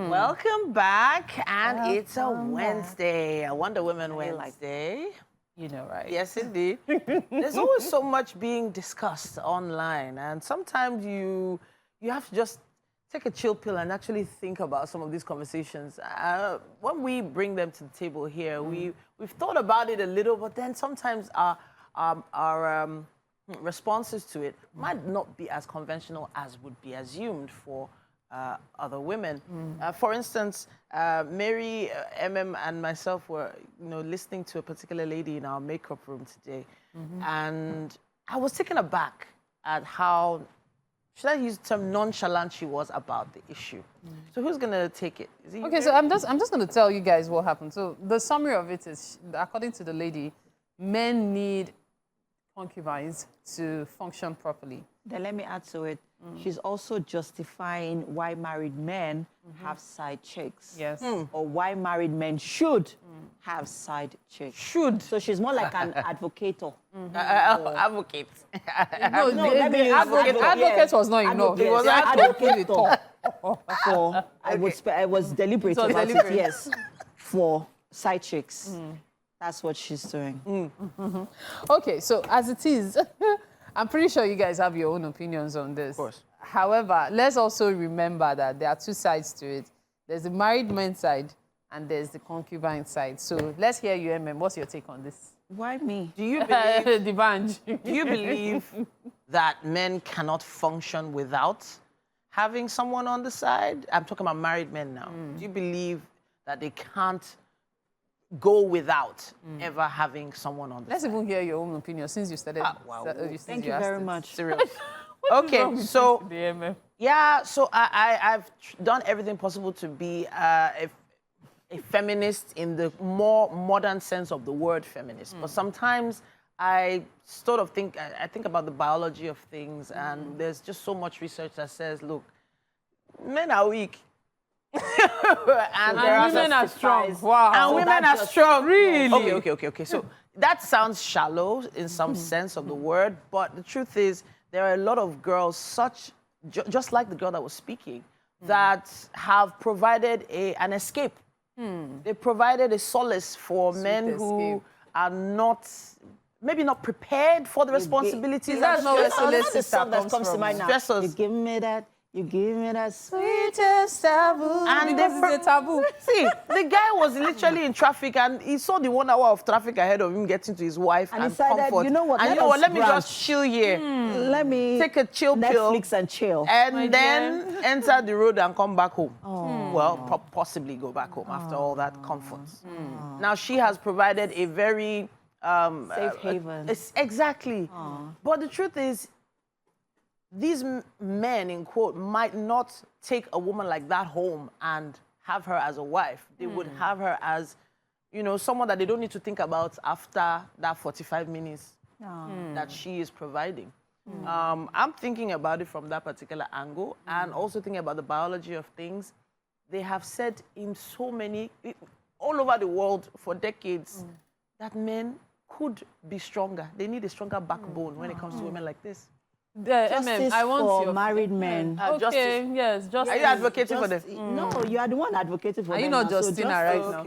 Welcome back, and it's a Wednesday, a Wonder Woman Wednesday. You know, right? Yes, indeed. There's always so much being discussed online, and sometimes you have to just take a chill pill and actually think about some of these conversations. When we bring them to the table here, we've thought about it a little, but then sometimes our responses to it might not be as conventional as would be assumed for other women. For instance, Mary, and myself were, listening to a particular lady in our makeup room today, and I was taken aback at how, should I use the term, nonchalant she was about the issue. So who's gonna take it? Is it Okay, so I'm just gonna tell you guys what happened. So the summary of it is, according to the lady, men need concubines to function properly. Then let me add to it. She's also justifying why married men have side chicks. Yes. Or why married men should have side chicks. Should. So she's more like an advocator. Advocate. No, let me use advocate was not enough. It was advocate. for I was deliberate about it, yes. For side chicks. That's what she's doing. Okay, so as it is, I'm pretty sure you guys have your own opinions on this. Of course. However, let's also remember that there are two sides to it. There's the married men side and there's the concubine side. So let's hear you, What's your take on this? Why me? Do you believe? The bunch. Do you believe that men cannot function without having someone on the side? I'm talking about married men now. Do you believe that they can't go without ever having someone on the Let's side? even hear your own opinion since you started. Wow. Thank you very much. Serious. Okay, so The MM. yeah, so I've done everything possible to be a feminist in the more modern sense of the word feminist. But sometimes I sort of think about the biology of things, and there's just so much research that says, look, men are weak. and women are strong. Wow. And women are strong. Really? Okay. So that sounds shallow in some sense of the word, but the truth is there are a lot of girls, just like the girl that was speaking, that have provided an escape. They provided a solace for men who are maybe not prepared for the responsibilities. That's not where solace the song that comes to mind now. Stressors. You give me that sweetest taboo. And this is a taboo. See, the guy was literally in traffic and he saw the 1 hour of traffic ahead of him getting to his wife and decided, comfort. you know what, let me just chill here. Let me Take a chill pill. Netflix and chill. And then enter the road and come back home. Well, possibly go back home after all that comfort. Now, she has provided a very... safe haven. Exactly. But the truth is, these men, in quote, might not take a woman like that home and have her as a wife. They would have her as, someone that they don't need to think about after that 45 minutes that she is providing. I'm thinking about it from that particular angle and also thinking about the biology of things. They have said in all over the world for decades, that men could be stronger. They need a stronger backbone when it comes to women like this. Justice I want for your married men. Okay, justice. yes, justice. Are you advocating for them? No, you are the one advocating for them. Are you not now, so Justina right now?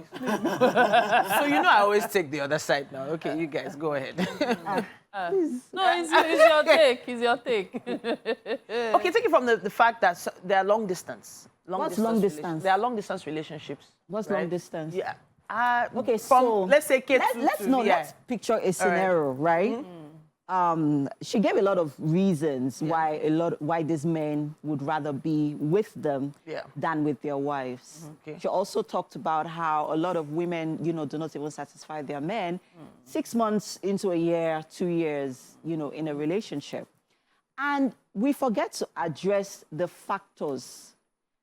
So I always take the other side now. Okay, you guys, go ahead. No, it's your take. It's your take. Okay, take it from the fact that there are long distance. What's long distance? There are long distance relationships. What's right? long distance? Yeah. Okay, from, so let's say let's picture a scenario, right? She gave a lot of reasons why these men would rather be with them than with their wives. She also talked about how a lot of women, do not even satisfy their men 6 months into a year, 2 years, in a relationship. And we forget to address the factors,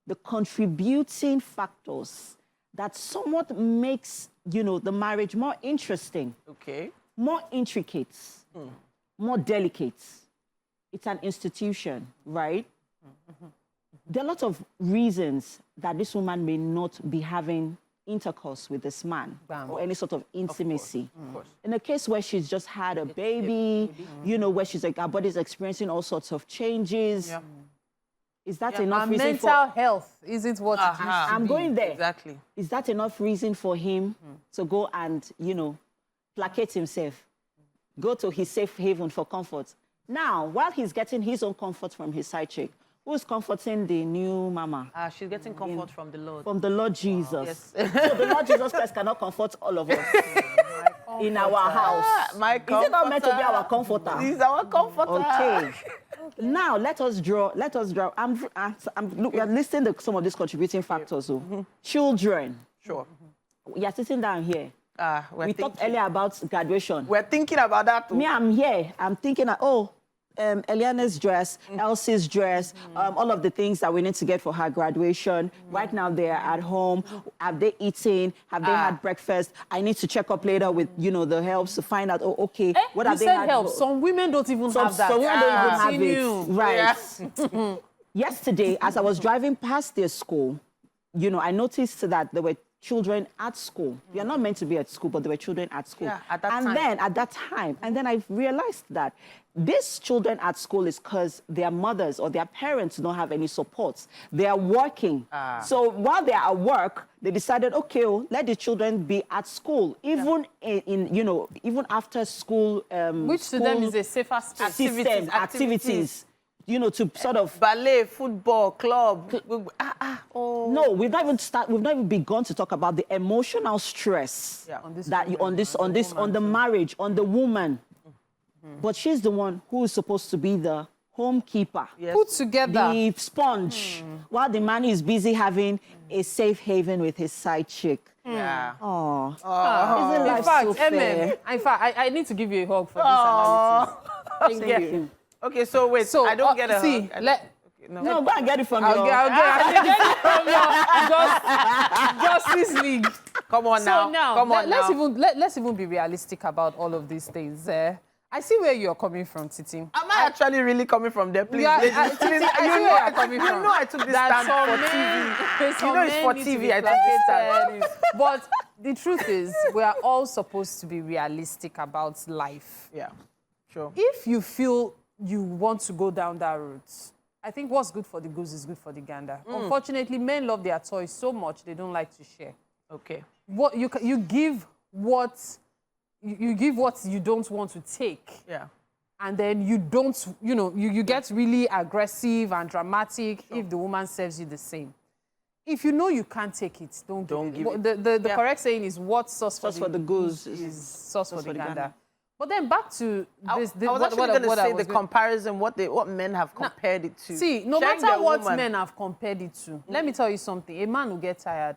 the contributing factors that somewhat makes, the marriage more interesting, more intricate, more delicate. It's an institution, right? There are lots of reasons that this woman may not be having intercourse with this man or any sort of intimacy. Of course. In a case where she's just had a baby, where she's like, her body's experiencing all sorts of changes, Is that enough reason mental health isn't what it used to I'm be. going there. Exactly. Is that enough reason for him to go and, placate himself? Go to his safe haven for comfort. Now, while he's getting his own comfort from his side chick, who's comforting the new mama? She's getting comfort from the Lord. From the Lord Jesus. Wow. Yes. So the Lord Jesus Christ cannot comfort all of us in our house. My Is it not meant to be our comforter? He's our comforter. Okay. Now let us draw. Look, we are listing some of these contributing factors. Children. Sure. You are sitting down here. We talked earlier about graduation. We're thinking about that too. Me, I'm here. I'm thinking, Eliana's dress, Elsie's dress, all of the things that we need to get for her graduation. Right now, they're at home. Have they eaten? Have they had breakfast? I need to check up later with, the helps to find out, what have they had? Help. Some women don't even have that. Some women don't even have it. Right. Yeah. Yesterday, as I was driving past their school, I noticed that there were children at school. They are not meant to be at school, but there were children at school. Yeah, at that time. And then I realized that these children at school is because their mothers or their parents don't have any supports. They are working. So while they are at work, they decided, let the children be at school, even even after school. Which to them is a safer space. Activities. To sort of ballet, football, club. No, we've not even begun to talk about the emotional stress on the marriage, on the woman. But she's the one who is supposed to be the homekeeper. Yes. Put together. The sponge. While the man is busy having a safe haven with his side chick. Yeah. Oh. Isn't life so fair? In fact, I need to give you a hug for this analysis. Thank you. Okay, so wait, I don't get a hug. No, go and get it from I'll get it from your Justice League. Come on now. Let's even be realistic about all of these things. I see where you're coming from, Titi. Am I actually really coming from there? Please, I see where you're coming from. You know I took this stand for TV. It's for TV. I took this stand. But the truth is, we are all supposed to be realistic about life. Yeah, sure. If you feel you want to go down that route, I think what's good for the goose is good for the gander. Unfortunately, men love their toys so much they don't like to share. Okay. What you give what you don't want to take. Yeah. And then you don't, you get really aggressive and dramatic if the woman serves you the same. If you know you can't take it, don't give it. The correct saying is what sauce for the goose is sauce for the gander. But then back to this. I was actually going to say the comparison, what men have compared it to. See, no matter what men have compared it to, let me tell you something. A man will get tired.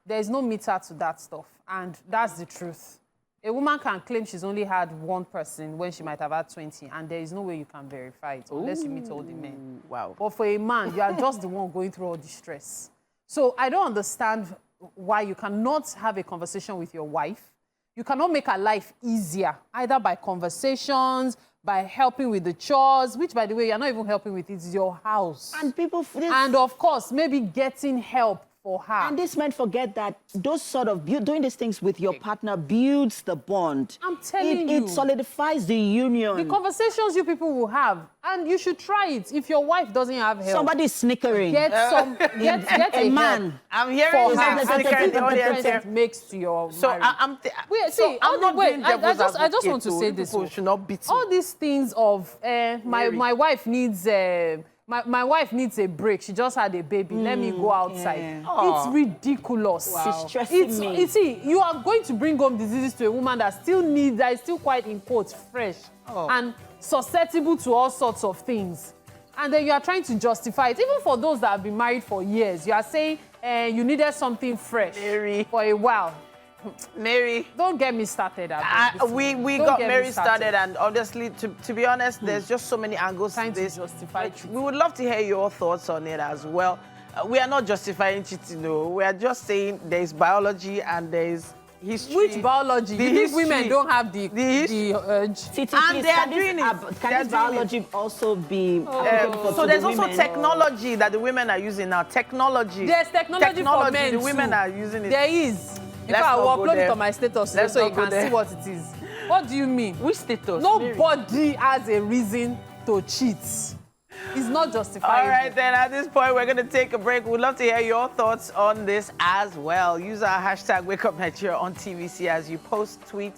There is no meter to that stuff. And that's the truth. A woman can claim she's only had one person when she might have had 20, and there is no way you can verify it unless you meet all the men. Wow. But for a man, you are just the one going through all the stress. So I don't understand why you cannot have a conversation with your wife. You cannot make her life easier, either by conversations, by helping with the chores, which, by the way, you're not even helping with. It's your house. And people... And, of course, maybe getting help for her. And these men forget that those sort of... doing these things with your partner builds the bond. I'm telling you. It solidifies the union. The conversations you people will have. And you should try it. If your wife doesn't have help... Somebody's snickering. Get a man. Help. I'm hearing snickering the audience here. Makes to your so marriage. I just want to say this. People should not beat me. All these things of my wife needs my wife needs a break. She just had a baby. Let me go outside. Yeah. It's ridiculous. Wow. It's stressing me. See, you are going to bring home diseases to a woman that is still quite in quotes fresh and susceptible to all sorts of things. And then you are trying to justify it. Even for those that have been married for years, you are saying you needed something fresh for a while. Mary, don't get me started. We got Mary started, and honestly, to be honest, there's just so many angles to this. We would love to hear your thoughts on it as well. We are not justifying cheating, no. We are just saying there's biology and there's history. Which biology? You think women don't have the urge? And they are doing it. Can this biology also be... so there's also technology that the women are using now. Technology. There's technology for men the women are using it. There is. In fact, I will upload it on my status so you can see what it is. What do you mean? Which status? Nobody has a reason to cheat. It's not justifiable. All right, then, at this point, we're going to take a break. We'd love to hear your thoughts on this as well. Use our hashtag WakeUpNigeria on TVC as you post, tweet,